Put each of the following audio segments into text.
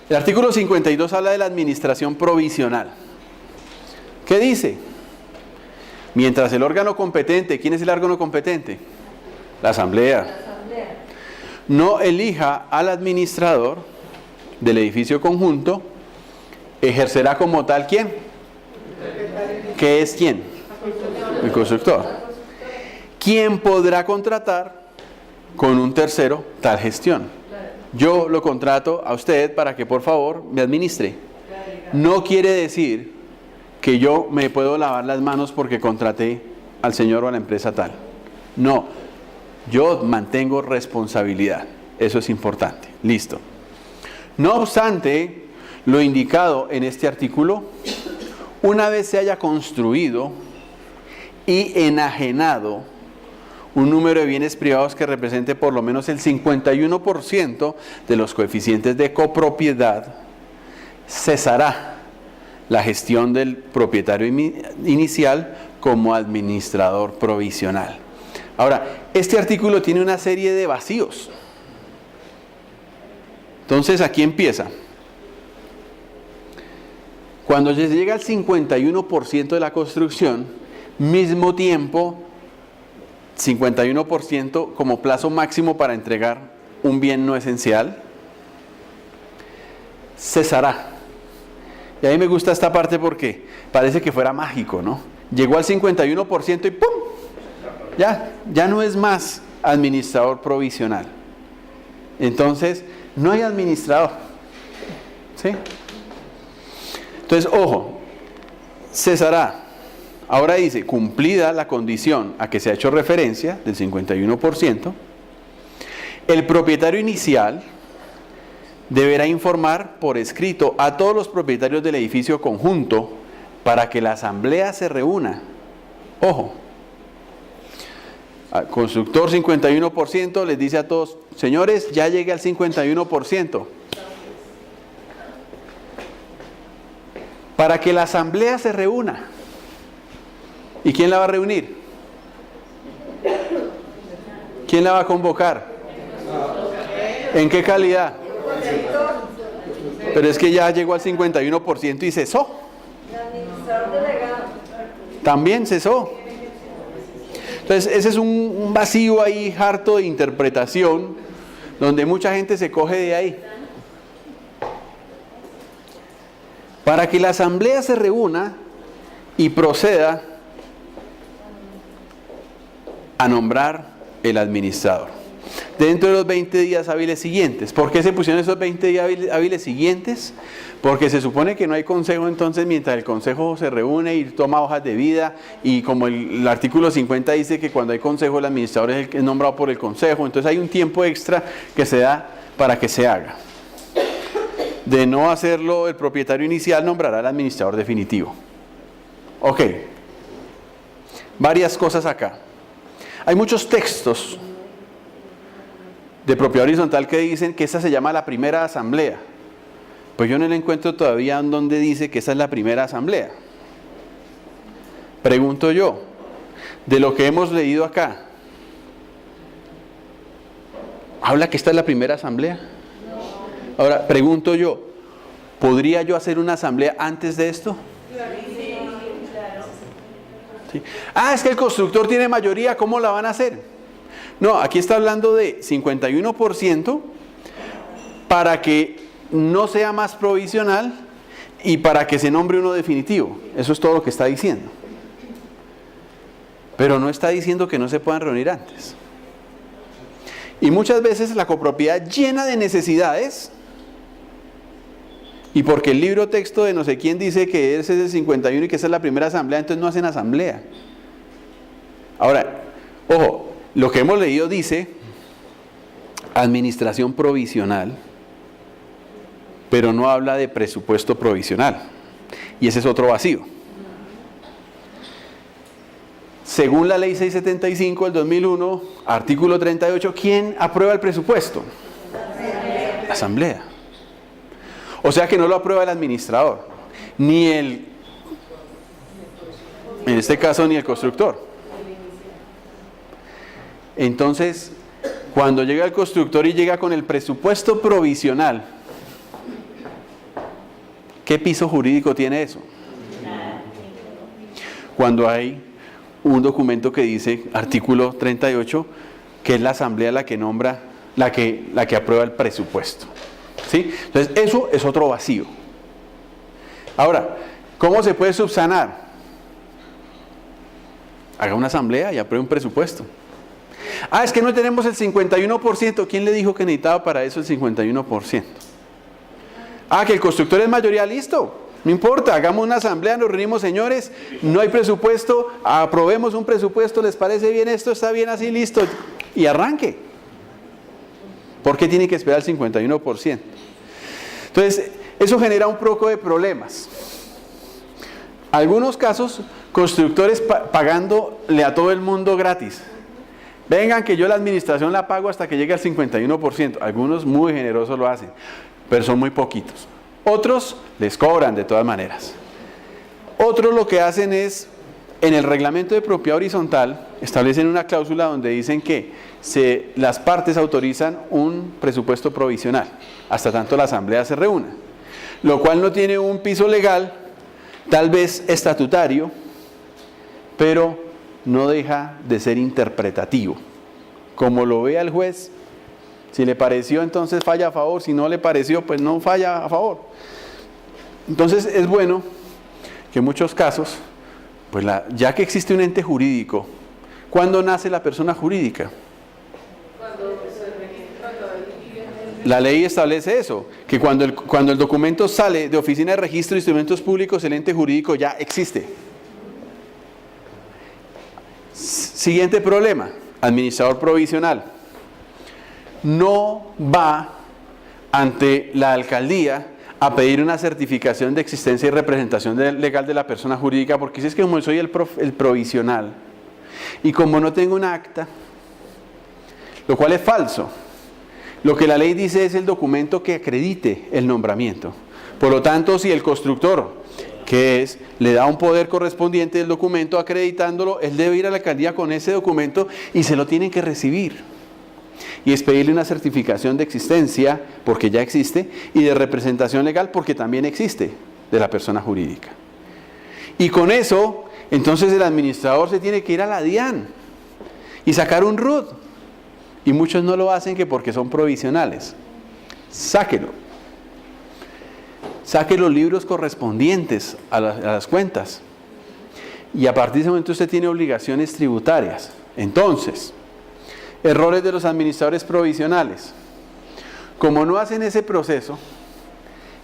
El artículo 52 habla de la administración provisional. ¿Qué dice? Mientras el órgano competente, ¿quién es el órgano competente? La asamblea. No elija al administrador del edificio conjunto, ejercerá como tal ¿quién? ¿Qué es quién? El constructor. ¿Quién podrá contratar con un tercero tal gestión? Yo lo contrato a usted para que por favor me administre. No quiere decir que yo me puedo lavar las manos porque contraté al señor o a la empresa tal. No, yo mantengo responsabilidad. Eso es importante. Listo. No obstante, lo indicado en este artículo, una vez se haya construido y enajenado un número de bienes privados que represente por lo menos el 51% de los coeficientes de copropiedad, cesará la gestión del propietario inicial como administrador provisional. Ahora, este artículo tiene una serie de vacíos. Entonces, aquí empieza. Cuando se llega al 51% de la construcción, mismo tiempo, 51% como plazo máximo para entregar un bien no esencial, cesará. Y a mí me gusta esta parte porque parece que fuera mágico, ¿no? Llegó al 51% y ¡pum! Ya no es más administrador provisional. Entonces, no hay administrador. ¿Sí? Entonces, ojo, cesará. Ahora dice, cumplida la condición a que se ha hecho referencia, del 51%, el propietario inicial deberá informar por escrito a todos los propietarios del edificio conjunto para que la asamblea se reúna. Ojo, al constructor 51% les dice a todos, señores, ya llegué al 51%. Para que la asamblea se reúna. ¿Y quién la va a reunir? ¿Quién la va a convocar? ¿En qué calidad? Pero es que ya llegó al 51% y cesó. También cesó. Entonces ese es un vacío ahí harto de interpretación, donde mucha gente se coge de ahí. Para que la asamblea se reúna y proceda a nombrar el administrador dentro de los 20 días hábiles siguientes. ¿Por qué se pusieron esos 20 días hábiles siguientes? Porque se supone que no hay consejo, entonces mientras el consejo se reúne y toma hojas de vida, y como el artículo 50 dice que cuando hay consejo el administrador es el que es nombrado por el consejo, entonces hay un tiempo extra que se da para que se haga. De no hacerlo, el propietario inicial nombrará al administrador definitivo. Ok, varias cosas acá. Hay muchos textos de propiedad horizontal que dicen que esa se llama la primera asamblea. Pues yo no le encuentro todavía en donde dice que esa es la primera asamblea. Pregunto yo, de lo que hemos leído acá, ¿habla que esta es la primera asamblea? Ahora, pregunto yo, ¿podría yo hacer una asamblea antes de esto? ¿Sí? Ah, es que el constructor tiene mayoría, ¿cómo la van a hacer? No, aquí está hablando de 51% para que no sea más provisional y para que se nombre uno definitivo. Eso es todo lo que está diciendo. Pero no está diciendo que no se puedan reunir antes. Y muchas veces la copropiedad llena de necesidades, y porque el libro texto de no sé quién dice que ese es el 51 y que esa es la primera asamblea, entonces no hacen asamblea. Ahora, ojo, lo que hemos leído dice administración provisional, pero no habla de presupuesto provisional. Y ese es otro vacío. Según la ley 675 del 2001, artículo 38, ¿quién aprueba el presupuesto? La asamblea. O sea que no lo aprueba el administrador, ni en este caso, ni el constructor. Entonces, cuando llega el constructor y llega con el presupuesto provisional, ¿Qué piso jurídico tiene eso? Cuando hay un documento que dice, artículo 38, que es la asamblea la que nombra, la que aprueba el presupuesto. ¿Sí? Entonces, eso es otro vacío. Ahora, ¿cómo se puede subsanar? Haga una asamblea y apruebe un presupuesto. Es que no tenemos el 51%. ¿Quién le dijo que necesitaba para eso el 51%? Que el constructor es mayoría, listo. No importa, hagamos una asamblea, nos reunimos, señores, no hay presupuesto, aprobemos un presupuesto, ¿les parece bien esto? ¿Está bien así? Listo. Y arranque. ¿Por qué tiene que esperar el 51%? Entonces, eso genera un poco de problemas. Algunos casos, constructores pagándole a todo el mundo gratis. Vengan que yo la administración la pago hasta que llegue al 51%. Algunos muy generosos lo hacen, pero son muy poquitos. Otros les cobran de todas maneras. Otros lo que hacen es, en el reglamento de propiedad horizontal, establecen una cláusula donde dicen que las partes autorizan un presupuesto provisional, hasta tanto la asamblea se reúna. Lo cual no tiene un piso legal, tal vez estatutario, pero no deja de ser interpretativo. Como lo vea el juez, si le pareció, entonces falla a favor, si no le pareció, pues no falla a favor. Entonces es bueno que en muchos casos, pues ya que existe un ente jurídico, ¿cuándo nace la persona jurídica? La ley establece eso, que cuando el documento sale de Oficina de Registro de Instrumentos Públicos, el ente jurídico ya existe. Siguiente problema, administrador provisional. No va ante la alcaldía a pedir una certificación de existencia y representación legal de la persona jurídica, porque si es que como soy el provisional, y como no tengo un acta, lo cual es falso, lo que la ley dice es el documento que acredite el nombramiento. Por lo tanto, si el constructor, le da un poder correspondiente del documento acreditándolo, él debe ir a la alcaldía con ese documento y se lo tienen que recibir. Y es pedirle una certificación de existencia, porque ya existe, y de representación legal, porque también existe, de la persona jurídica. Y con eso, entonces el administrador se tiene que ir a la DIAN y sacar un RUT. Y muchos no lo hacen que porque son provisionales. Sáquelo. Saque los libros correspondientes a las cuentas. Y a partir de ese momento usted tiene obligaciones tributarias. Entonces, errores de los administradores provisionales. Como no hacen ese proceso,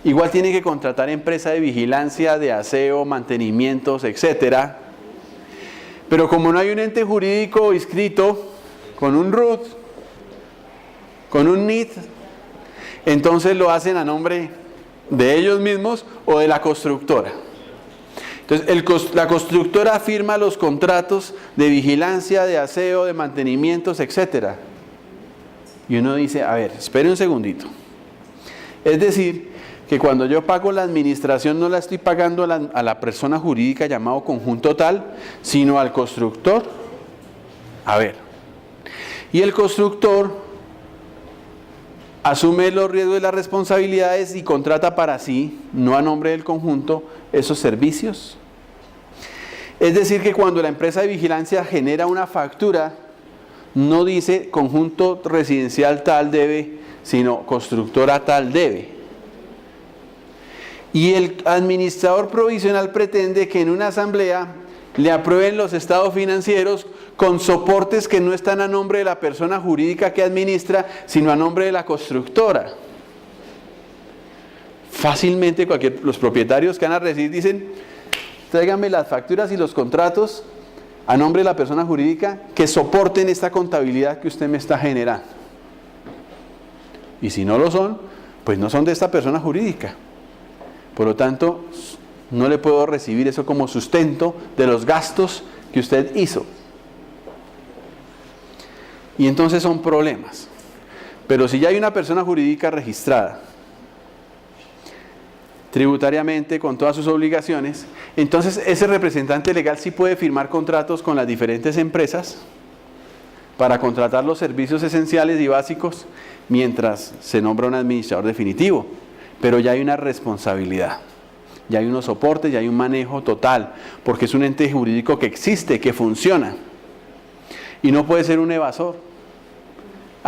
igual tienen que contratar empresa de vigilancia, de aseo, mantenimientos, etcétera. Pero como no hay un ente jurídico inscrito con un RUT, con un NIT, entonces lo hacen a nombre de ellos mismos o de la constructora. Entonces la constructora firma los contratos de vigilancia, de aseo, de mantenimientos, etcétera. Y uno dice, a ver, espere un segundito. Es decir, que cuando yo pago la administración no la estoy pagando a la persona jurídica llamado conjunto tal, sino al constructor. A ver. Y el constructor asume los riesgos y las responsabilidades y contrata para sí, no a nombre del conjunto, esos servicios. Es decir, que cuando la empresa de vigilancia genera una factura, no dice conjunto residencial tal debe, sino constructora tal debe. Y el administrador provisional pretende que en una asamblea le aprueben los estados financieros con soportes que no están a nombre de la persona jurídica que administra, sino a nombre de la constructora. Fácilmente los propietarios que van a recibir dicen, tráiganme las facturas y los contratos a nombre de la persona jurídica que soporten esta contabilidad que usted me está generando. Y si no lo son, pues no son de esta persona jurídica. Por lo tanto, no le puedo recibir eso como sustento de los gastos que usted hizo. Y entonces son problemas. Pero si ya hay una persona jurídica registrada, tributariamente con todas sus obligaciones, entonces ese representante legal sí puede firmar contratos con las diferentes empresas para contratar los servicios esenciales y básicos mientras se nombra un administrador definitivo. Pero ya hay una responsabilidad. ya hay unos soportes, ya hay un manejo total, porque es un ente jurídico que existe, que funciona. Y no puede ser un evasor.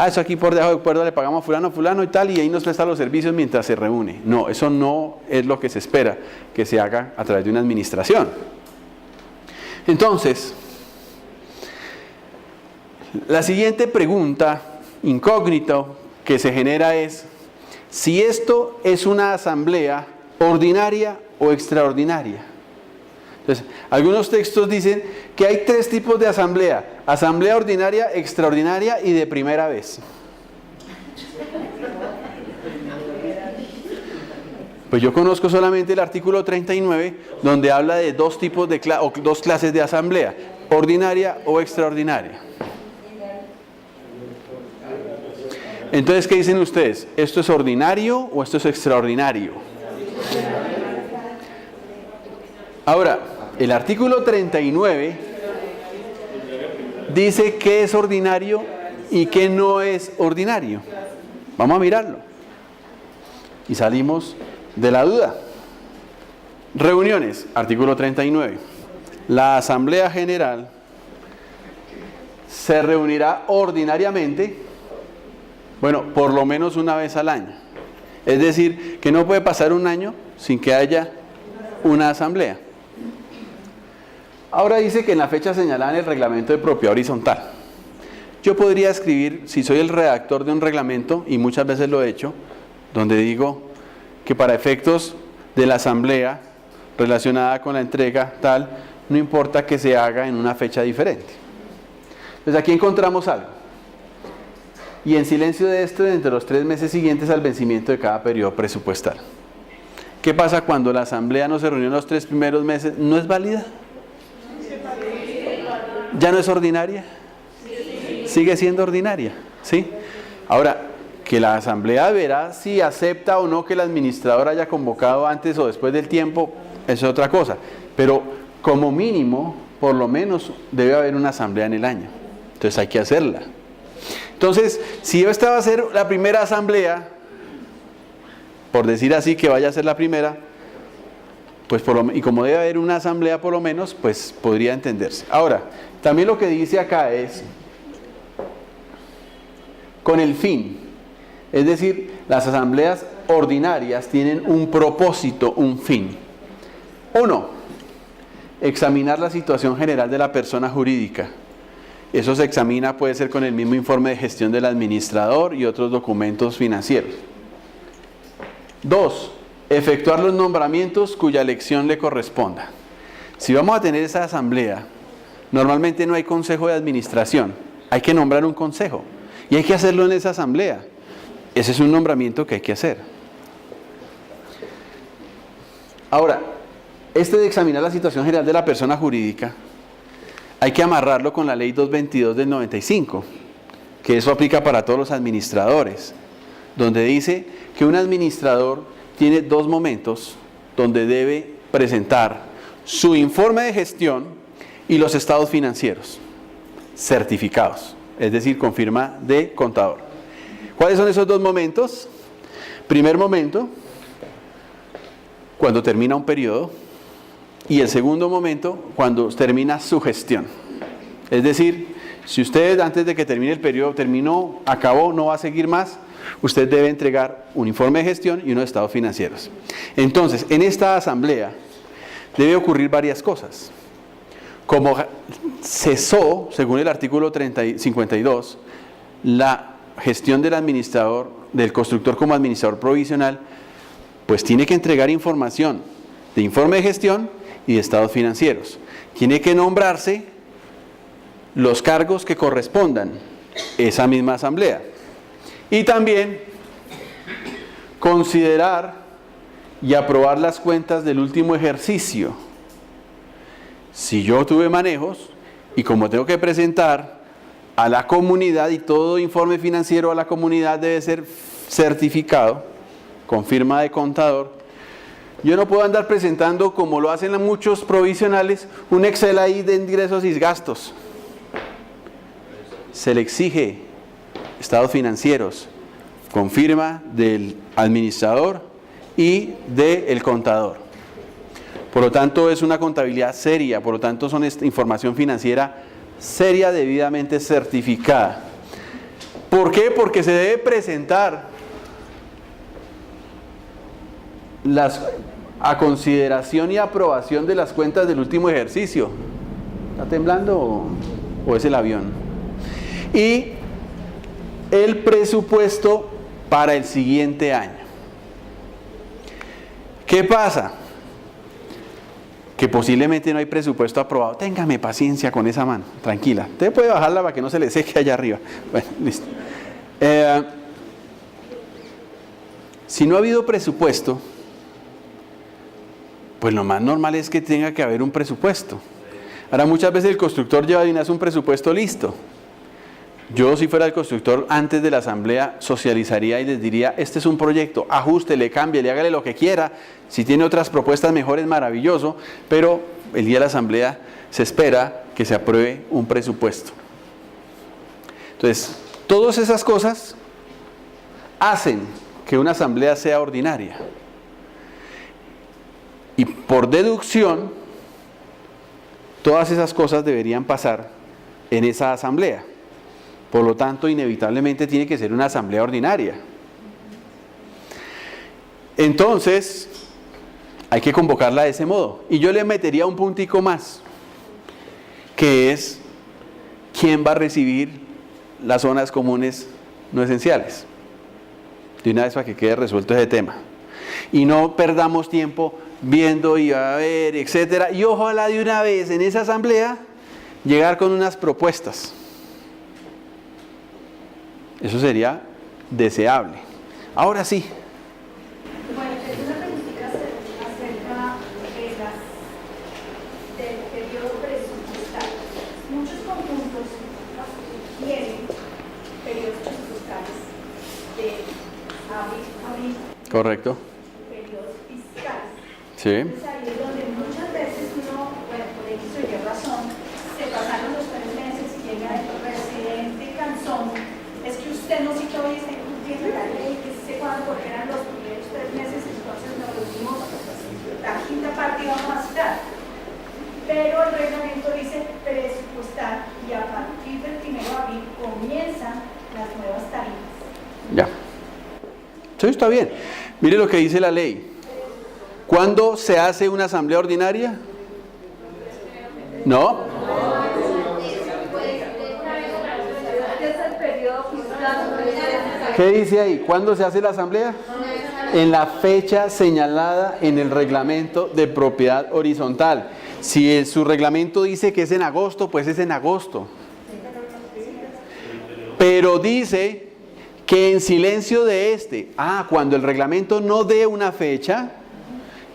Eso aquí por debajo de cuerda le pagamos a fulano y tal, y ahí nos presta los servicios mientras se reúne. No, eso no es lo que se espera que se haga a través de una administración. Entonces, la siguiente pregunta, incógnito, que se genera es, si esto es una asamblea ordinaria o extraordinaria. Entonces, algunos textos dicen que hay 3 tipos de asamblea: asamblea ordinaria, extraordinaria y de primera vez. Pues yo conozco solamente el artículo 39, donde habla de 2 tipos de o 2 clases de asamblea: ordinaria o extraordinaria. Entonces, ¿qué dicen ustedes? ¿Esto es ordinario o esto es extraordinario? Ahora, el artículo 39 dice qué es ordinario y qué no es ordinario. Vamos a mirarlo. Y salimos de la duda. Reuniones, artículo 39. La Asamblea General se reunirá ordinariamente, bueno, por lo menos una vez al año. Es decir, que no puede pasar un año sin que haya una asamblea. Ahora dice que en la fecha señalada en el reglamento de propiedad horizontal. Yo podría escribir, si soy el redactor de un reglamento, y muchas veces lo he hecho, donde digo que para efectos de la asamblea relacionada con la entrega tal, no importa que se haga en una fecha diferente. Entonces aquí encontramos algo. Y en silencio de esto, entre los 3 meses siguientes al vencimiento de cada periodo presupuestal. ¿Qué pasa cuando la asamblea no se reunió en los 3 primeros meses? ¿No es válida? ¿Ya no es ordinaria? Sigue siendo ordinaria, ¿sí? Ahora, que la asamblea verá si acepta o no que el administrador haya convocado antes o después del tiempo, es otra cosa. Pero como mínimo, por lo menos, debe haber una asamblea en el año. Entonces hay que hacerla. Entonces, si esta va a ser la primera asamblea, por decir así que vaya a ser la primera, pues y como debe haber una asamblea por lo menos, pues podría entenderse. Ahora, también lo que dice acá es con el fin. Es decir, las asambleas ordinarias tienen un propósito, un fin. 1. Examinar la situación general de la persona jurídica. Eso se examina, puede ser con el mismo informe de gestión del administrador y otros documentos financieros. 2. Efectuar los nombramientos cuya elección le corresponda. Si vamos a tener esa asamblea, normalmente no hay consejo de administración, hay que nombrar un consejo y hay que hacerlo en esa asamblea. Ese es un nombramiento que hay que hacer. Ahora, este de examinar la situación general de la persona jurídica, hay que amarrarlo con la ley 222 del 95, que eso aplica para todos los administradores, donde dice que un administrador tiene 2 momentos donde debe presentar su informe de gestión y los estados financieros certificados, es decir, con firma de contador. ¿Cuáles son esos 2 momentos? Primer momento, cuando termina un periodo, y el segundo momento, cuando termina su gestión. Es decir, si usted antes de que termine el periodo terminó, acabó, no va a seguir más, usted debe entregar un informe de gestión y unos estados financieros. Entonces, en esta asamblea debe ocurrir varias cosas. Como cesó, según el artículo 52, la gestión del administrador, del constructor como administrador provisional, pues tiene que entregar información de informe de gestión y de estados financieros. Tiene que nombrarse los cargos que correspondan a esa misma asamblea. Y también considerar y aprobar las cuentas del último ejercicio. Si yo tuve manejos y como tengo que presentar a la comunidad y todo informe financiero a la comunidad debe ser certificado con firma de contador, yo no puedo andar presentando, como lo hacen muchos provisionales, un Excel ahí de ingresos y gastos. Se le exige estados financieros con firma del administrador y del contador. Por lo tanto, es una contabilidad seria, por lo tanto, son información financiera seria, debidamente certificada. ¿Por qué? Porque se debe presentar a consideración y aprobación de las cuentas del último ejercicio. ¿Está temblando o es el avión? Y el presupuesto para el siguiente año. ¿Qué pasa? Que posiblemente no hay presupuesto aprobado. Téngame paciencia con esa mano, tranquila. Usted puede bajarla para que no se le seque allá arriba. Bueno, listo. Si no ha habido presupuesto, pues lo más normal es que tenga que haber un presupuesto. Ahora, muchas veces el constructor lleva de una vez un presupuesto listo. Yo, si fuera el constructor, antes de la asamblea, socializaría y les diría, este es un proyecto, ajústele, cámbiele, hágale lo que quiera. Si tiene otras propuestas mejores, maravilloso, pero el día de la asamblea se espera que se apruebe un presupuesto. Entonces, todas esas cosas hacen que una asamblea sea ordinaria. Y por deducción, todas esas cosas deberían pasar en esa asamblea. Por lo tanto, inevitablemente tiene que ser una asamblea ordinaria. Entonces, hay que convocarla de ese modo. Y yo le metería un puntico más, que es, ¿quién va a recibir las zonas comunes no esenciales? De una vez para que quede resuelto ese tema. Y no perdamos tiempo viendo y a ver, etcétera. Y ojalá de una vez en esa asamblea llegar con unas propuestas. Eso sería deseable. Ahora sí. Bueno, es una preguntita acerca del periodo presupuestario. Muchos conjuntos tienen periodos presupuestarios de abril, Correcto. periodos fiscales. Sí. Entonces ahí es donde muchas veces uno, bueno, por X o Y razón, se pasaron los 3 meses y llega el presidente cansón. Es que usted no citó y está incumpliendo la ley, que sé cuándo, porque eran los primeros 3 meses, entonces nos reunimos la quinta parte y vamos a citar. Pero el reglamento dice presupuestar y a partir del 1 de abril comienzan las nuevas tarifas. Ya. Sí, está bien. Mire lo que dice la ley. ¿Cuándo se hace una asamblea ordinaria? ¿No? ¿Qué dice ahí? ¿Cuándo se hace la asamblea? En la fecha señalada en el reglamento de propiedad horizontal. Si su reglamento dice que es en agosto, pues es en agosto. Pero dice que en silencio de cuando el reglamento no dé una fecha,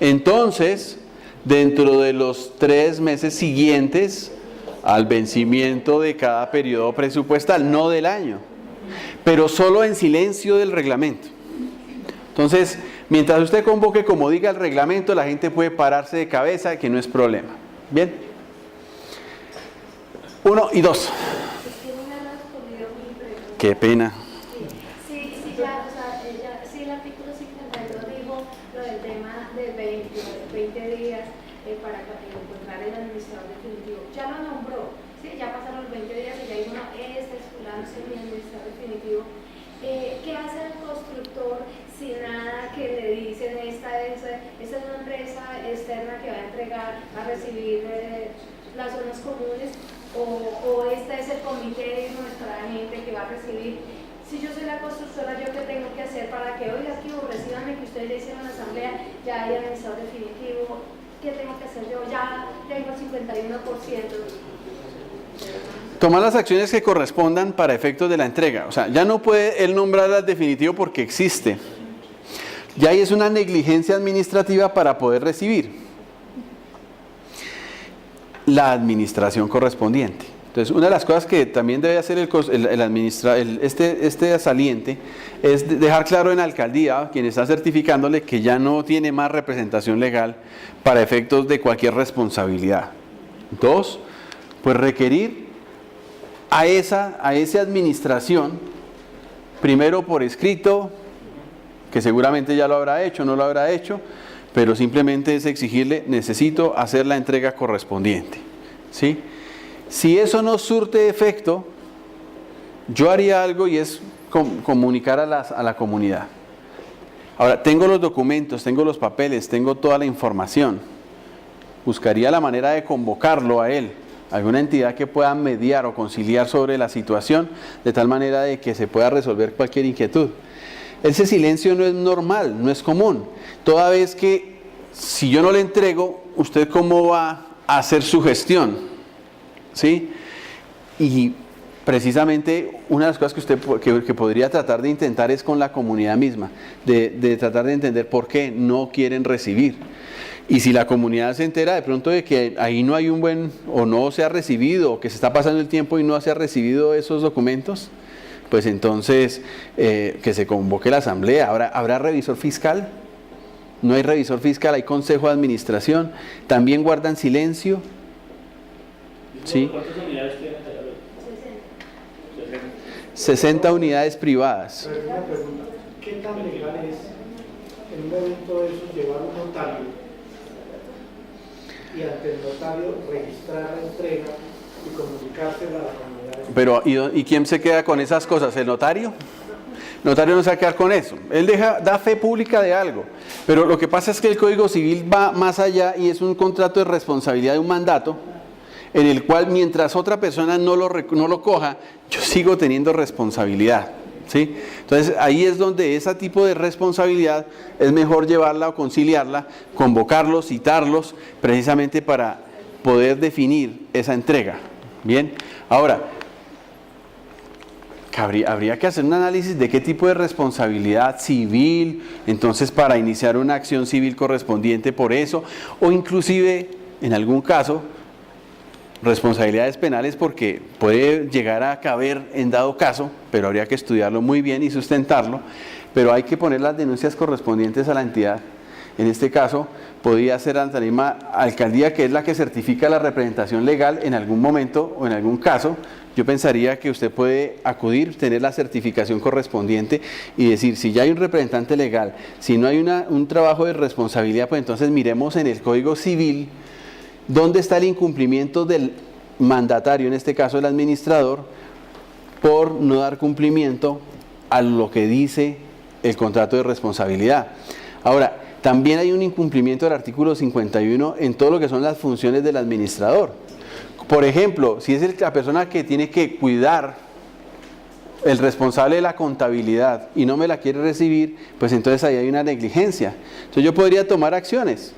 entonces, dentro de los 3 meses siguientes al vencimiento de cada periodo presupuestal, no del año, pero solo en silencio del reglamento. Entonces, mientras usted convoque como diga el reglamento, la gente puede pararse de cabeza, que no es problema. ¿Bien? 1 y 2. Qué pena. Sí, ya, o sea, sí, el artículo 52 dijo lo del tema de 20 días para encontrar el administrador definitivo. Ya lo nombró, ¿sí? Ya pasaron los 20 días y ya dijo, no, este es fulano, es mi administrador definitivo. ¿Qué hace el constructor si nada que le dicen, esta es una empresa externa que va a entregar, a recibir las zonas comunes, o este es el comité de nuestra gente que va a recibir? Si yo soy la constructora, ¿yo qué tengo que hacer para que, oiga, aquí recíbanme que ustedes ya hicieron la asamblea, ya hay administrador definitivo? ¿Qué tengo que hacer yo? Ya tengo el 51%. Tomar las acciones que correspondan para efectos de la entrega. O sea, ya no puede él nombrar al definitivo porque existe. Ya ahí es una negligencia administrativa para poder recibir la administración correspondiente. Entonces, una de las cosas que también debe hacer este saliente es dejar claro en la alcaldía, quien está certificándole, que ya no tiene más representación legal para efectos de cualquier responsabilidad. 2, pues requerir a esa administración, primero por escrito, que seguramente ya lo habrá hecho, no lo habrá hecho, pero simplemente es exigirle, necesito hacer la entrega correspondiente, ¿sí? Si eso no surte efecto, yo haría algo y es comunicar a la comunidad. Ahora, tengo los documentos, tengo los papeles, tengo toda la información. Buscaría la manera de convocarlo a él, alguna entidad que pueda mediar o conciliar sobre la situación, de tal manera de que se pueda resolver cualquier inquietud. Ese silencio no es normal, no es común. Toda vez que, si yo no le entrego, ¿usted cómo va a hacer su gestión? ¿Sí? Y precisamente una de las cosas que usted que podría tratar de intentar es con la comunidad misma, de tratar de entender por qué no quieren recibir. Y si la comunidad se entera de pronto de que ahí no hay un buen, o no se ha recibido, o que se está pasando el tiempo y no se ha recibido esos documentos, pues entonces que se convoque la asamblea. ¿Habrá revisor fiscal? No hay revisor fiscal, hay consejo de administración. También guardan silencio. ¿Sí? ¿Cuántas unidades tienen? 60 unidades privadas. Pero una pregunta, ¿qué tan legal es en un momento de esos llevar un notario y ante el notario registrar la entrega y comunicársela a la comunidad? Pero, ¿y quién se queda con esas cosas? ¿El notario? El notario no se va a quedar con eso. Él da fe pública de algo. Pero lo que pasa es que el Código Civil va más allá y es un contrato de responsabilidad de un mandato, en el cual mientras otra persona no lo coja, yo sigo teniendo responsabilidad, ¿sí? Entonces ahí es donde ese tipo de responsabilidad es mejor llevarla o conciliarla, convocarlos, citarlos, precisamente para poder definir esa entrega. Bien, ahora, habría que hacer un análisis de qué tipo de responsabilidad civil, entonces para iniciar una acción civil correspondiente por eso, o inclusive, en algún caso, responsabilidades penales, porque puede llegar a caber en dado caso, pero habría que estudiarlo muy bien y sustentarlo, pero hay que poner las denuncias correspondientes a la entidad. En este caso, podría ser ante la misma alcaldía, que es la que certifica la representación legal en algún momento o en algún caso. Yo pensaría que usted puede acudir, tener la certificación correspondiente y decir, si ya hay un representante legal, si no hay un trabajo de responsabilidad, pues entonces miremos en el Código Civil dónde está el incumplimiento del mandatario, en este caso el administrador, por no dar cumplimiento a lo que dice el contrato de responsabilidad. Ahora, también hay un incumplimiento del artículo 51 en todo lo que son las funciones del administrador. Por ejemplo, si es la persona que tiene que cuidar, el responsable de la contabilidad, y no me la quiere recibir, pues entonces ahí hay una negligencia. Entonces yo podría tomar acciones.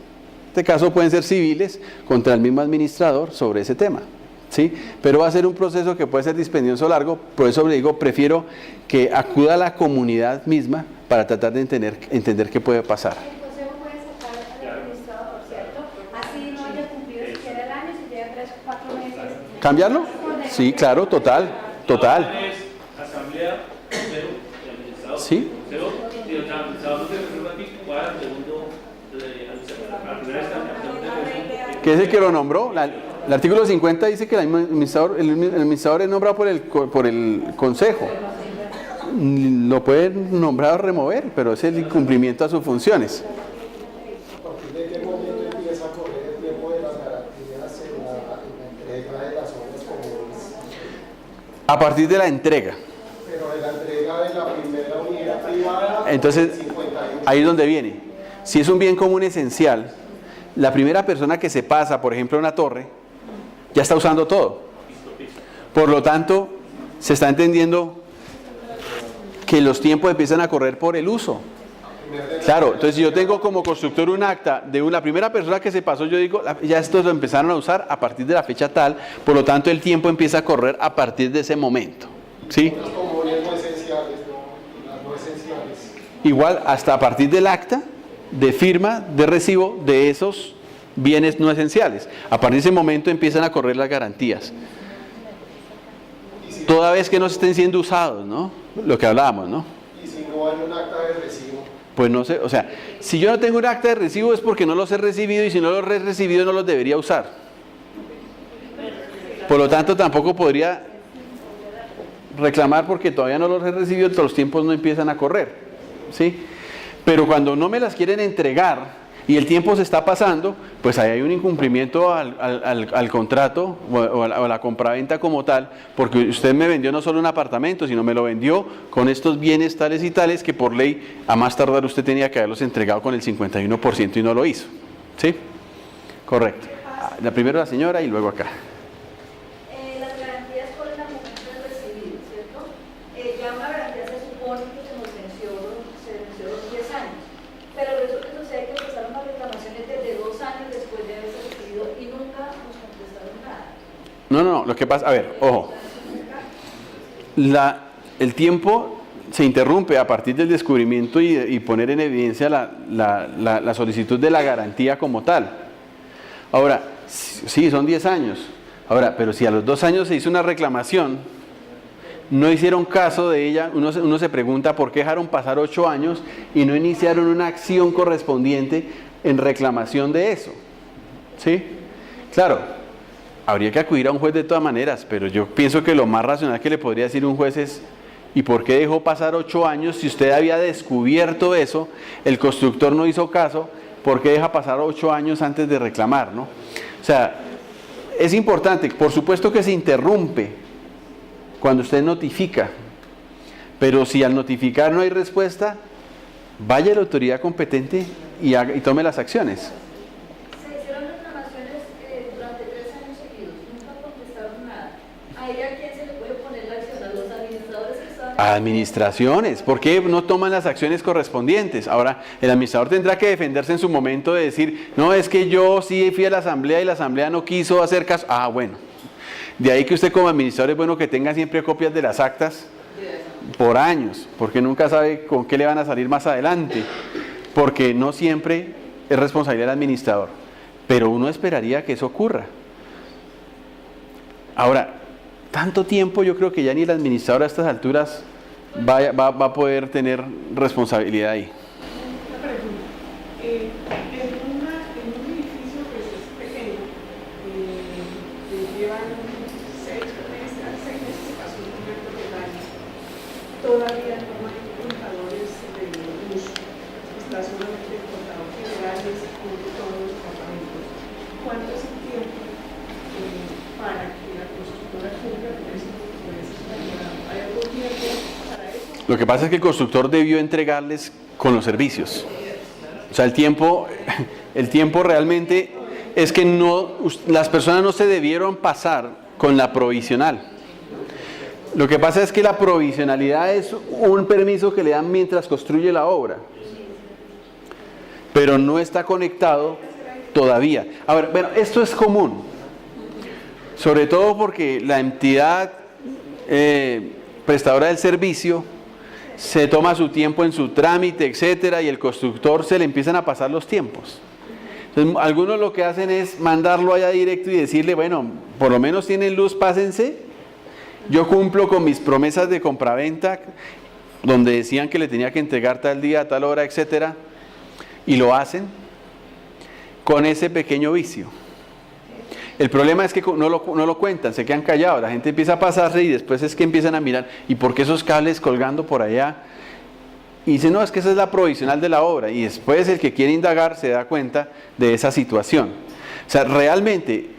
En este caso pueden ser civiles contra el mismo administrador sobre ese tema, ¿sí? Pero va a ser un proceso que puede ser dispendioso largo, por eso le digo, prefiero que acuda a la comunidad misma para tratar de entender qué puede pasar. El consejo puede sacar al administrador, ¿cierto? Así no haya cumplido siquiera el año, si llega 3 o 4 meses. ¿Cambiarlo? Sí, claro, total. Asamblea, cero, y administrador. Sí. Cero, y el administrador no se resuelve aquí, para el segundo, la primera instancia, ¿Qué es el que lo nombró? El artículo 50 dice que el administrador es nombrado por el consejo. Lo puede nombrar o remover, pero es el incumplimiento a sus funciones. ¿A partir de qué momento empieza a correr el tiempo de las garantías en la entrega de las obras comunes? A partir de la entrega. Pero de la entrega de la primera unidad privada. Entonces, 51. ahí es donde viene. Si es un bien común esencial, la primera persona que se pasa, por ejemplo, una torre, ya está usando todo. Por lo tanto, se está entendiendo que los tiempos empiezan a correr por el uso. Claro, entonces si yo tengo como constructor un acta de la primera persona que se pasó, yo digo, ya estos lo empezaron a usar a partir de la fecha tal, por lo tanto el tiempo empieza a correr a partir de ese momento. ¿Sí? Las comunes no esenciales, las no esenciales. Igual hasta a partir del acta de firma de recibo de esos bienes no esenciales. A partir de ese momento empiezan a correr las garantías. Toda vez que no estén siendo usados, ¿no? Lo que hablábamos, ¿no? Y si no hay un acta de recibo. Pues no sé, o sea, si yo no tengo un acta de recibo es porque no los he recibido, y si no los he recibido no los debería usar. Por lo tanto, tampoco podría reclamar porque todavía no los he recibido, los tiempos no empiezan a correr, ¿sí? Pero cuando no me las quieren entregar, y el tiempo se está pasando, pues ahí hay un incumplimiento al contrato o a la compraventa como tal, porque usted me vendió no solo un apartamento, sino me lo vendió con estos bienes tales y tales que por ley a más tardar usted tenía que haberlos entregado con el 51% y no lo hizo. ¿Sí? Correcto. La primero la señora y luego acá. Las garantías por el momento de recibir, ¿cierto? Ya una garantía se supone que se venció los 10 años, pero resulta que sucede que empezaron las reclamaciones desde 2 años después de haberse recibido y nunca nos contestaron nada. No, lo que pasa, a ver, ojo. El tiempo se interrumpe a partir del descubrimiento y poner en evidencia la solicitud de la garantía como tal. Ahora, sí, son 10 años. Ahora, pero si a los 2 años se hizo una reclamación, no hicieron caso de ella, uno se pregunta por qué dejaron pasar 8 años y no iniciaron una acción correspondiente en reclamación de eso. ¿Sí? Claro, habría que acudir a un juez de todas maneras, pero yo pienso que lo más racional que le podría decir un juez es: ¿y por qué dejó pasar 8 años si usted había descubierto eso? El constructor no hizo caso, ¿por qué deja pasar 8 años antes de reclamar, no? O sea, es importante, por supuesto que se interrumpe cuando usted notifica, pero si al notificar no hay respuesta, vaya a la autoridad competente y tome las acciones. Se hicieron reclamaciones durante 3 años seguidos, nunca contestaron nada. ¿A ella a quién se le puede poner la acción? ¿A los administradores que estaban? Administraciones, ¿por qué no toman las acciones correspondientes? Ahora, el administrador tendrá que defenderse en su momento de decir: no, es que yo sí fui a la asamblea y la asamblea no quiso hacer caso. Ah, bueno. De ahí que usted como administrador es bueno que tenga siempre copias de las actas por años, porque nunca sabe con qué le van a salir más adelante, porque no siempre es responsabilidad del administrador, pero uno esperaría que eso ocurra. Ahora, tanto tiempo, yo creo que ya ni el administrador a estas alturas va a poder tener responsabilidad ahí. Una pregunta. En un edificio que es pequeño, que llevan 6 meses, se pasó un momento del año, todavía no hay contadores de luz, está solamente el contador general y se cubre todos los apartamentos. ¿Cuánto es el tiempo para que la constructora cumpla con eso? ¿Hay algún tiempo para eso? Lo que pasa es que el constructor debió entregarles con los servicios. O sea, el tiempo realmente es que las personas no se debieron pasar con la provisional. Lo que pasa es que la provisionalidad es un permiso que le dan mientras construye la obra, pero no está conectado todavía. A ver, bueno, esto es común, sobre todo porque la entidad prestadora del servicio se toma su tiempo en su trámite, etcétera, y el constructor se le empiezan a pasar los tiempos. Entonces, algunos lo que hacen es mandarlo allá directo y decirle: bueno, por lo menos tienen luz, pásense. Yo cumplo con mis promesas de compraventa, donde decían que le tenía que entregar tal día, tal hora, etcétera, y lo hacen con ese pequeño vicio. El problema es que no lo cuentan, se quedan callados, la gente empieza a pasarse y después es que empiezan a mirar: ¿y por qué esos cables colgando por allá? Y dicen: no, es que esa es la provisional de la obra. Y después el que quiere indagar se da cuenta de esa situación. O sea, realmente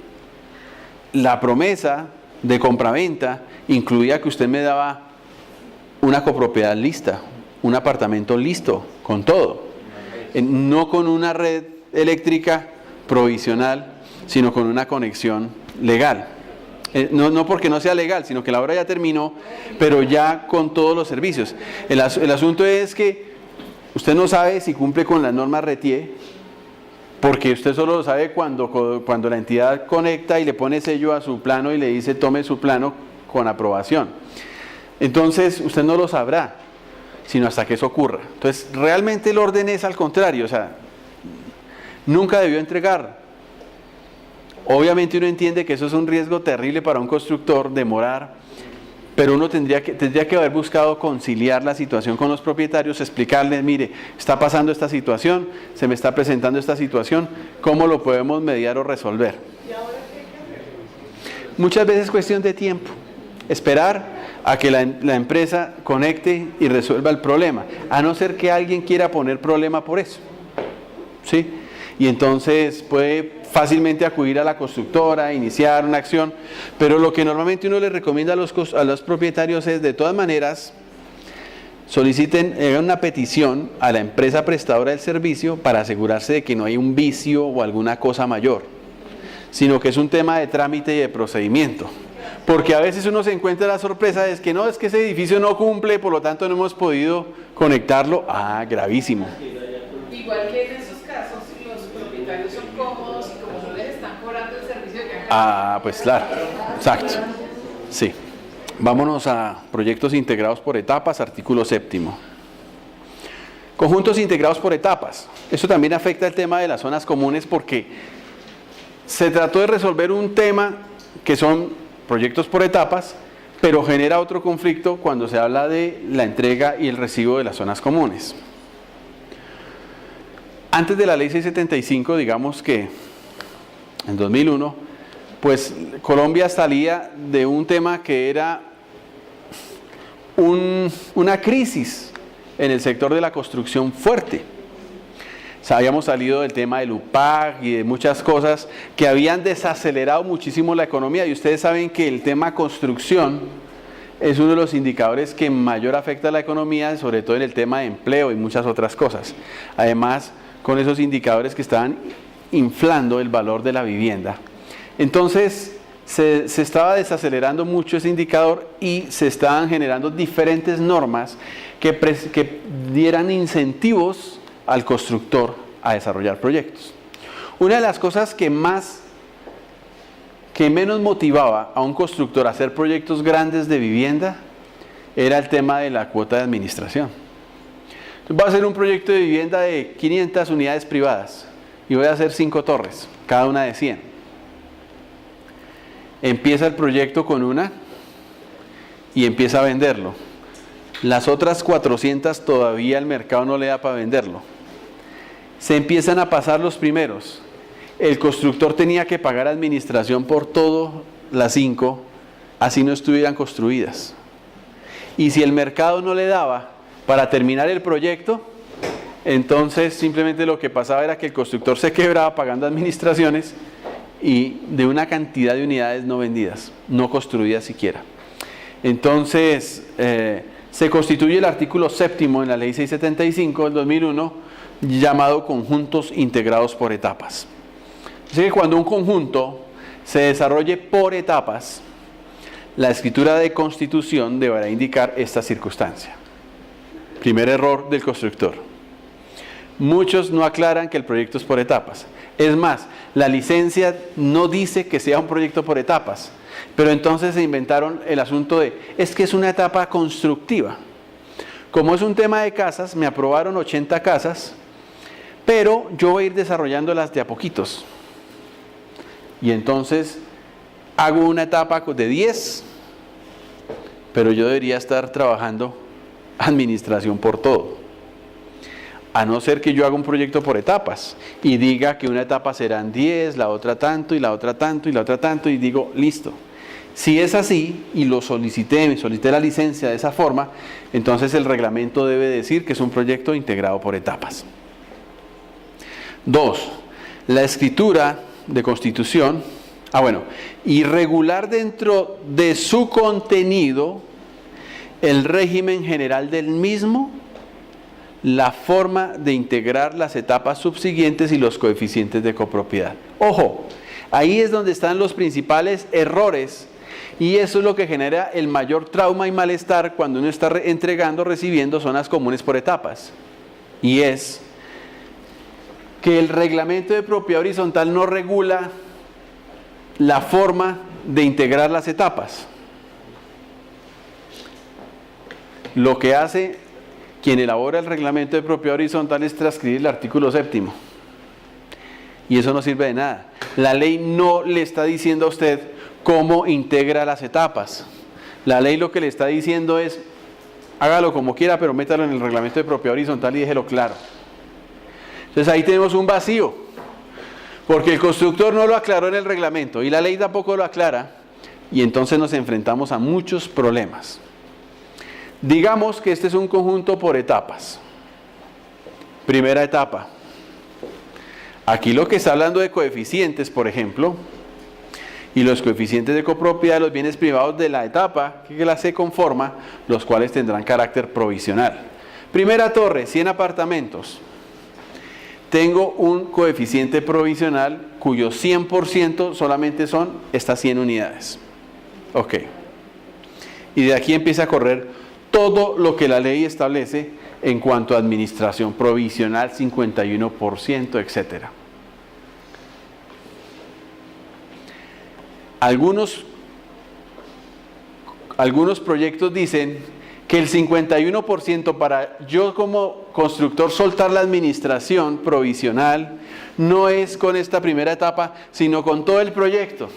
la promesa de compraventa incluía que usted me daba una copropiedad lista, un apartamento listo, con todo. No con una red eléctrica provisional, sino con una conexión legal. No porque no sea legal, sino que la obra ya terminó, pero ya con todos los servicios. El asunto es que usted no sabe si cumple con las normas RETIE, porque usted solo lo sabe cuando la entidad conecta y le pone sello a su plano y le dice: tome su plano con aprobación. Entonces usted no lo sabrá, sino hasta que eso ocurra. Entonces realmente el orden es al contrario, o sea, nunca debió entregar. Obviamente uno entiende que eso es un riesgo terrible para un constructor, demorar, pero uno tendría que haber buscado conciliar la situación con los propietarios, explicarles: mire, está pasando esta situación, se me está presentando esta situación, ¿cómo lo podemos mediar o resolver? ¿Y ahora qué hay que hacer? Muchas veces es cuestión de tiempo, esperar a que la empresa conecte y resuelva el problema, a no ser que alguien quiera poner problema por eso, ¿sí? y entonces puede fácilmente acudir a la constructora, iniciar una acción, pero lo que normalmente uno le recomienda a los propietarios es, de todas maneras, soliciten una petición a la empresa prestadora del servicio para asegurarse de que no hay un vicio o alguna cosa mayor, sino que es un tema de trámite y de procedimiento. Porque a veces uno se encuentra la sorpresa de que no, es que ese edificio no cumple, por lo tanto no hemos podido conectarlo. Ah, gravísimo. Igual que en esos casos, los propietarios son cómodos y como no les están cobrando el servicio de Ah, pues claro, exacto. Sí. Vámonos a proyectos integrados por etapas, artículo 7. Conjuntos integrados por etapas. Esto también afecta el tema de las zonas comunes porque se trató de resolver un tema que son proyectos por etapas, pero genera otro conflicto cuando se habla de la entrega y el recibo de las zonas comunes. Antes de la ley 675, digamos que en 2001, pues Colombia salía de un tema que era una crisis en el sector de la construcción fuerte. Habíamos salido del tema del UPAC y de muchas cosas que habían desacelerado muchísimo la economía, y ustedes saben que el tema construcción es uno de los indicadores que mayor afecta a la economía, sobre todo en el tema de empleo y muchas otras cosas. Además, con esos indicadores que estaban inflando el valor de la vivienda. Entonces, se estaba desacelerando mucho ese indicador y se estaban generando diferentes normas que dieran incentivos al constructor a desarrollar proyectos. Una de las cosas que menos motivaba a un constructor a hacer proyectos grandes de vivienda era el tema de la cuota de administración. Entonces, voy a hacer un proyecto de vivienda de 500 unidades privadas y voy a hacer 5 torres, cada una de 100. Empieza el proyecto con una y empieza a venderlo. Las otras 400 todavía el mercado no le da para venderlo. Se empiezan a pasar los primeros. El constructor tenía que pagar administración por todas las 5, así no estuvieran construidas. Y si el mercado no le daba para terminar el proyecto, entonces simplemente lo que pasaba era que el constructor se quebraba pagando administraciones y de una cantidad de unidades no vendidas, no construidas siquiera. Entonces, se constituye el artículo 7 en la ley 675 del 2001, llamado conjuntos integrados por etapas. Así que cuando un conjunto se desarrolle por etapas, la escritura de constitución deberá indicar esta circunstancia. Primer error del constructor. Muchos no aclaran que el proyecto es por etapas. Es más, la licencia no dice que sea un proyecto por etapas, pero entonces se inventaron el asunto de, es que es una etapa constructiva. Como es un tema de casas, me aprobaron 80 casas, pero yo voy a ir desarrollándolas de a poquitos. Y entonces hago una etapa de 10, pero yo debería estar trabajando administración por todo. A no ser que yo haga un proyecto por etapas y diga que una etapa serán 10, la otra tanto, y la otra tanto, y la otra tanto, y digo, listo. Si es así, y me solicité la licencia de esa forma, entonces el reglamento debe decir que es un proyecto integrado por etapas. 2. La escritura de constitución, y regular dentro de su contenido el régimen general del mismo, la forma de integrar las etapas subsiguientes y los coeficientes de copropiedad. Ojo, ahí es donde están los principales errores y eso es lo que genera el mayor trauma y malestar cuando uno está recibiendo zonas comunes por etapas. Y es que el reglamento de propiedad horizontal no regula la forma de integrar las etapas. Lo que hace quien elabora el reglamento de propiedad horizontal es transcribir el artículo 7. Y eso no sirve de nada. La ley no le está diciendo a usted cómo integra las etapas. La ley lo que le está diciendo es, hágalo como quiera, pero métalo en el reglamento de propiedad horizontal y déjelo claro. Entonces ahí tenemos un vacío, porque el constructor no lo aclaró en el reglamento y la ley tampoco lo aclara, y entonces nos enfrentamos a muchos problemas. Digamos que este es un conjunto por etapas. Primera etapa. Aquí lo que está hablando de coeficientes, por ejemplo, y los coeficientes de copropiedad de los bienes privados de la etapa que la se conforma, los cuales tendrán carácter provisional. Primera torre, 100 apartamentos. Tengo un coeficiente provisional cuyo 100% solamente son estas 100 unidades. Ok. Y de aquí empieza a correr todo lo que la ley establece en cuanto a administración provisional, 51%, etc. Algunos proyectos dicen que el 51% para yo como constructor soltar la administración provisional no es con esta primera etapa, sino con todo el proyecto.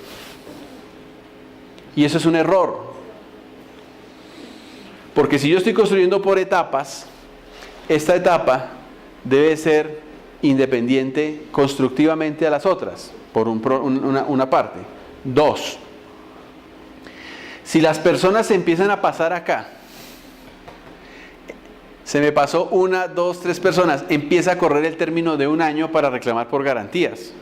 Y eso es un error. Porque si yo estoy construyendo por etapas, esta etapa debe ser independiente constructivamente a las otras, por una parte. 2. Si las personas se empiezan a pasar acá, se me pasó 1, 2, 3 personas, empieza a correr el término de 1 año para reclamar por garantías.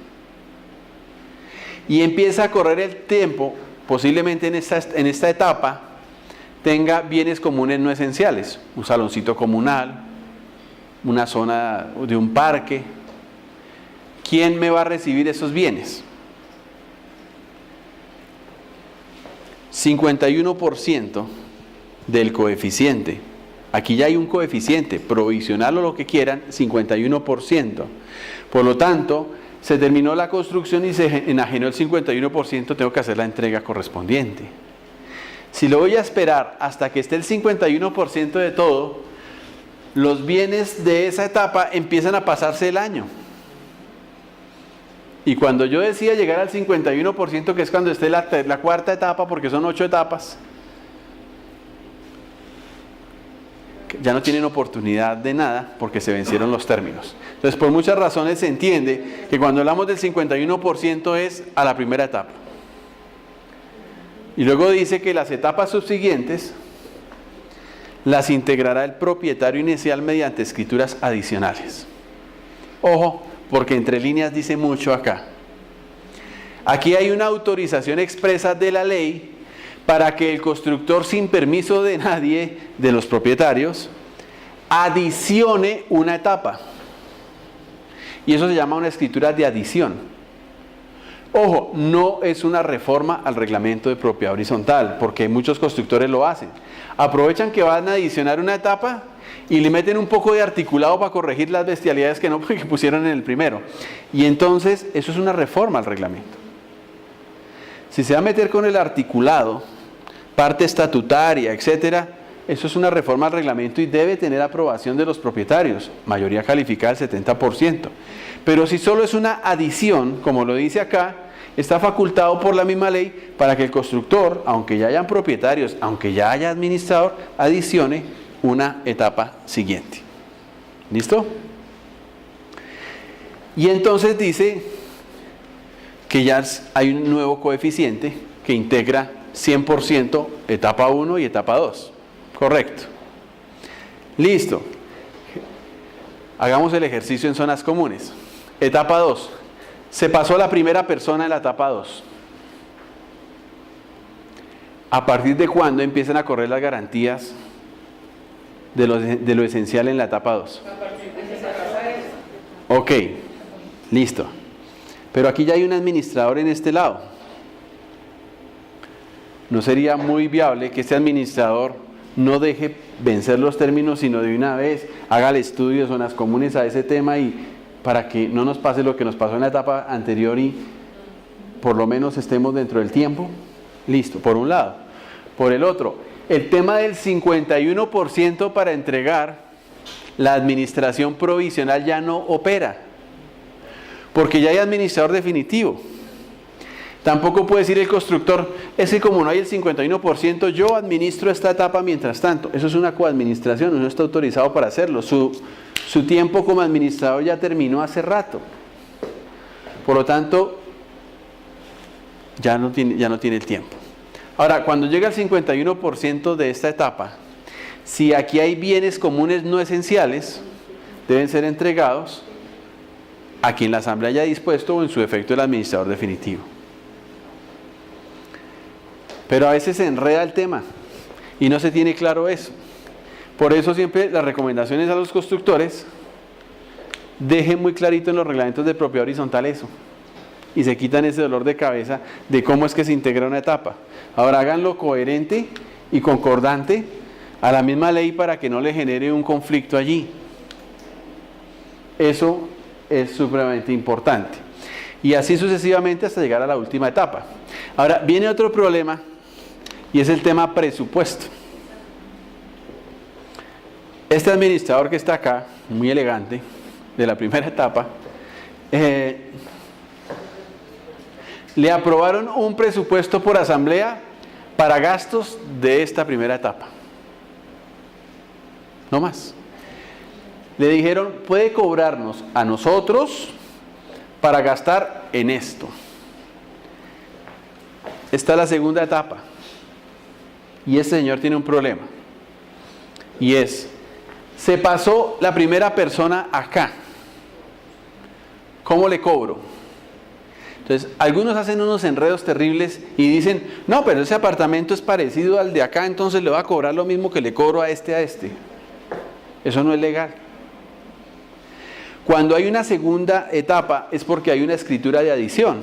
Y empieza a correr el tiempo, posiblemente en esta etapa, tenga bienes comunes no esenciales, un saloncito comunal, una zona de un parque. ¿Quién me va a recibir esos bienes? 51% del coeficiente. Aquí ya hay un coeficiente provisional o lo que quieran, 51%. Por lo tanto, se terminó la construcción y se enajenó el 51%, tengo que hacer la entrega correspondiente. Si lo voy a esperar hasta que esté el 51% de todo, los bienes de esa etapa empiezan a pasarse el año. Y cuando yo decida llegar al 51%, que es cuando esté la cuarta etapa, porque son 8 etapas, ya no tienen oportunidad de nada porque se vencieron los términos. Entonces, por muchas razones se entiende que cuando hablamos del 51% es a la primera etapa. Y luego dice que las etapas subsiguientes las integrará el propietario inicial mediante escrituras adicionales. Ojo, porque entre líneas dice mucho acá. Aquí hay una autorización expresa de la ley para que el constructor, sin permiso de nadie, de los propietarios, adicione una etapa. Y eso se llama una escritura de adición. Ojo, no es una reforma al reglamento de propiedad horizontal, porque muchos constructores lo hacen. Aprovechan que van a adicionar una etapa y le meten un poco de articulado para corregir las bestialidades que pusieron en el primero. Y entonces, eso es una reforma al reglamento. Si se va a meter con el articulado, parte estatutaria, etcétera, eso es una reforma al reglamento y debe tener aprobación de los propietarios, mayoría calificada del 70%. Pero si solo es una adición, como lo dice acá, está facultado por la misma ley para que el constructor, aunque ya hayan propietarios, aunque ya haya administrador, adicione una etapa siguiente. ¿Listo? Y entonces dice que ya hay un nuevo coeficiente que integra 100% etapa 1 y etapa 2. Correcto. Listo. Hagamos el ejercicio en zonas comunes. Etapa 2. Se pasó la primera persona en la etapa 2. ¿A partir de cuándo empiezan a correr las garantías de lo esencial en la etapa 2? Ok, listo. Pero aquí ya hay un administrador en este lado. ¿No sería muy viable que este administrador no deje vencer los términos, sino de una vez haga el estudio de zonas comunes a ese tema y para que no nos pase lo que nos pasó en la etapa anterior y por lo menos estemos dentro del tiempo? Listo, por un lado. Por el otro, el tema del 51% para entregar la administración provisional ya no opera, porque ya hay administrador definitivo. Tampoco puede decir el constructor, es que como no hay el 51%, yo administro esta etapa mientras tanto. Eso es una coadministración, no está autorizado para hacerlo. Su tiempo como administrador ya terminó hace rato. Por lo tanto, ya no tiene el tiempo. Ahora, cuando llega el 51% de esta etapa, si aquí hay bienes comunes no esenciales, deben ser entregados a quien la asamblea haya dispuesto o en su defecto el administrador definitivo. Pero a veces se enreda el tema y no se tiene claro eso. Por eso siempre las recomendaciones a los constructores: dejen muy clarito en los reglamentos de propiedad horizontal eso, y se quitan ese dolor de cabeza de cómo es que se integra una etapa. Ahora háganlo coherente y concordante a la misma ley para que no le genere un conflicto allí. Eso es supremamente importante. Y así sucesivamente hasta llegar a la última etapa. Ahora viene otro problema, y es el tema presupuesto. Este administrador que está acá, muy elegante, de la primera etapa, le aprobaron un presupuesto por asamblea para gastos de esta primera etapa. No más. Le dijeron: puede cobrarnos a nosotros para gastar en esto. Esta es la segunda etapa. Y este señor tiene un problema. Y es: se pasó la primera persona acá. ¿Cómo le cobro? Entonces, algunos hacen unos enredos terribles y dicen: no, pero ese apartamento es parecido al de acá, entonces le voy a cobrar lo mismo que le cobro a este. Eso no es legal. Cuando hay una segunda etapa es porque hay una escritura de adición,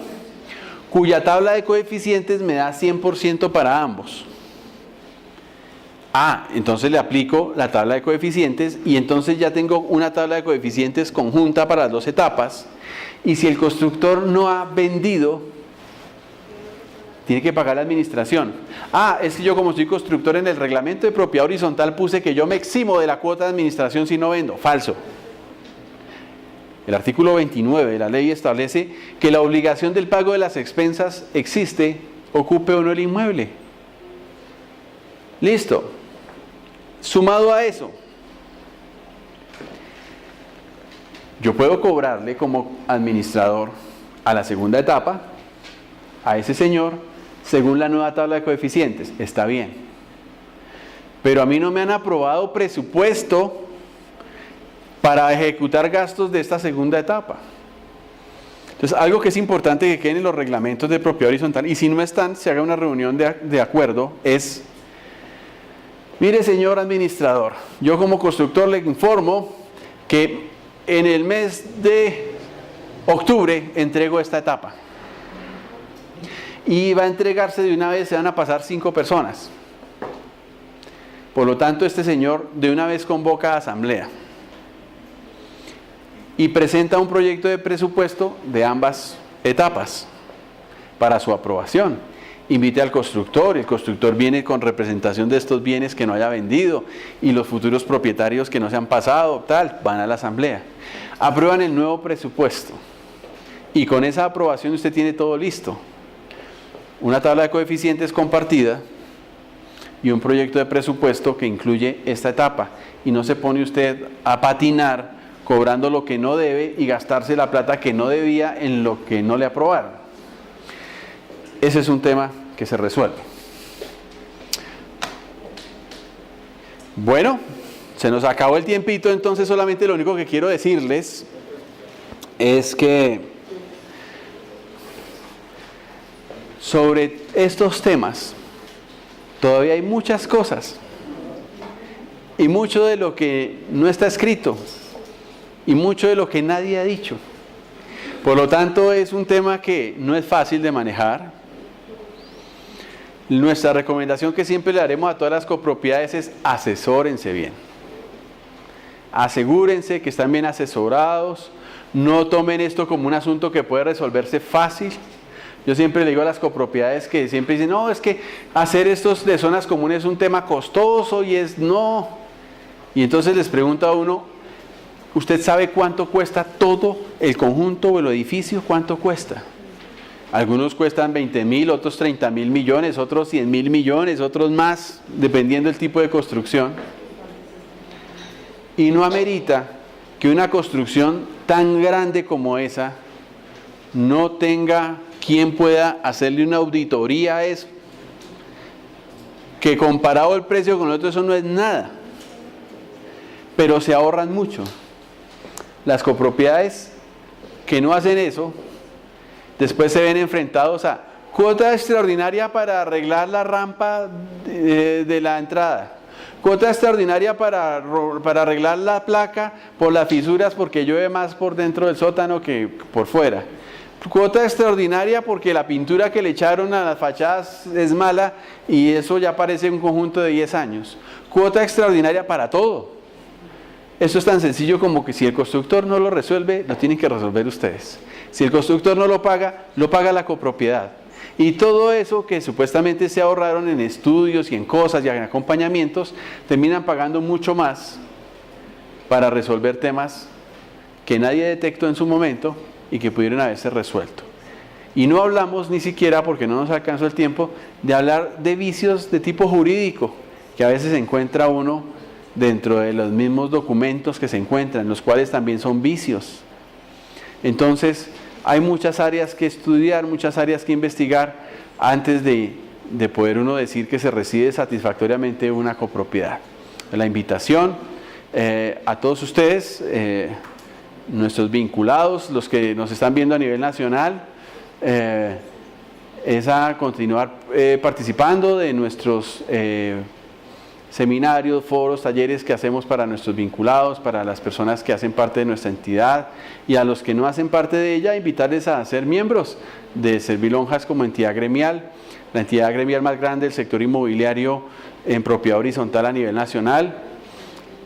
cuya tabla de coeficientes me da 100% para ambos. Entonces le aplico la tabla de coeficientes y entonces ya tengo una tabla de coeficientes conjunta para las dos etapas. Y si el constructor no ha vendido, tiene que pagar la administración. Es que yo, como soy constructor, en el reglamento de propiedad horizontal puse que yo me eximo de la cuota de administración si no vendo. Falso. El artículo 29 de la ley establece que la obligación del pago de las expensas existe, ocupe o no el inmueble. Listo. Sumado a eso, yo puedo cobrarle como administrador a la segunda etapa a ese señor según la nueva tabla de coeficientes. Está bien. Pero a mí no me han aprobado presupuesto para ejecutar gastos de esta segunda etapa. Entonces, algo que es importante que queden en los reglamentos de propiedad horizontal, y si no están, se haga una reunión de acuerdo, es: mire, señor administrador, yo como constructor le informo que en el mes de octubre entrego esta etapa. Y va a entregarse de una vez, se van a pasar 5 personas. Por lo tanto, este señor de una vez convoca a asamblea y presenta un proyecto de presupuesto de ambas etapas para su aprobación. Invite al constructor, el constructor viene con representación de estos bienes que no haya vendido y los futuros propietarios que no se han pasado, van a la asamblea. Aprueban el nuevo presupuesto y con esa aprobación usted tiene todo listo. Una tabla de coeficientes compartida y un proyecto de presupuesto que incluye esta etapa. Y no se pone usted a patinar cobrando lo que no debe y gastarse la plata que no debía en lo que no le aprobaron. Ese es un tema que se resuelve. Bueno, se nos acabó el tiempito, entonces solamente lo único que quiero decirles es que sobre estos temas todavía hay muchas cosas y mucho de lo que no está escrito y mucho de lo que nadie ha dicho. Por lo tanto, es un tema que no es fácil de manejar. Nuestra recomendación que siempre le haremos a todas las copropiedades es: asesórense bien. Asegúrense que están bien asesorados. No tomen esto como un asunto que puede resolverse fácil. Yo siempre le digo a las copropiedades que siempre dicen: no, es que hacer estos de zonas comunes es un tema costoso y no. Y entonces les pregunto a uno: ¿usted sabe cuánto cuesta todo el conjunto o el edificio? ¿Cuánto cuesta? Algunos cuestan 20.000, otros 30.000 millones, otros 100.000 millones, otros más, dependiendo del tipo de construcción. Y no amerita que una construcción tan grande como esa no tenga quien pueda hacerle una auditoría a eso. Que comparado el precio con otro, eso no es nada. Pero se ahorran mucho. Las copropiedades que no hacen eso, después se ven enfrentados a cuota extraordinaria para arreglar la rampa de la entrada, cuota extraordinaria para arreglar la placa por las fisuras porque llueve más por dentro del sótano que por fuera, cuota extraordinaria porque la pintura que le echaron a las fachadas es mala y eso ya parece un conjunto de 10 años, cuota extraordinaria para todo. Eso es tan sencillo como que si el constructor no lo resuelve, lo tienen que resolver ustedes. Si el constructor no lo paga la copropiedad. Y todo eso que supuestamente se ahorraron en estudios y en cosas y en acompañamientos, terminan pagando mucho más para resolver temas que nadie detectó en su momento y que pudieron haberse resuelto. Y no hablamos ni siquiera, porque no nos alcanzó el tiempo, de hablar de vicios de tipo jurídico, que a veces se encuentra uno dentro de los mismos documentos que se encuentran, los cuales también son vicios. Entonces, hay muchas áreas que estudiar, muchas áreas que investigar antes de poder uno decir que se recibe satisfactoriamente una copropiedad. La invitación a todos ustedes, nuestros vinculados, los que nos están viendo a nivel nacional, es a continuar participando de nuestros seminarios, foros, talleres que hacemos para nuestros vinculados, para las personas que hacen parte de nuestra entidad, y a los que no hacen parte de ella, invitarles a ser miembros de Servilonjas como entidad gremial, la entidad gremial más grande del sector inmobiliario en propiedad horizontal a nivel nacional.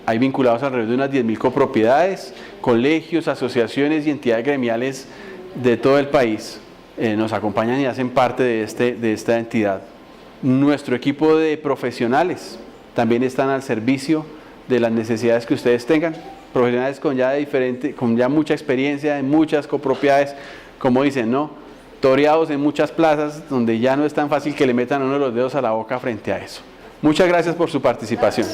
Hay vinculados alrededor de unas 10.000 copropiedades, colegios, asociaciones y entidades gremiales de todo el país. Nos acompañan y hacen parte de esta entidad. Nuestro equipo de profesionales también están al servicio de las necesidades que ustedes tengan, profesionales con ya mucha experiencia en muchas copropiedades, como dicen, ¿no? Toreados en muchas plazas donde ya no es tan fácil que le metan uno los dedos a la boca frente a eso. Muchas gracias por su participación.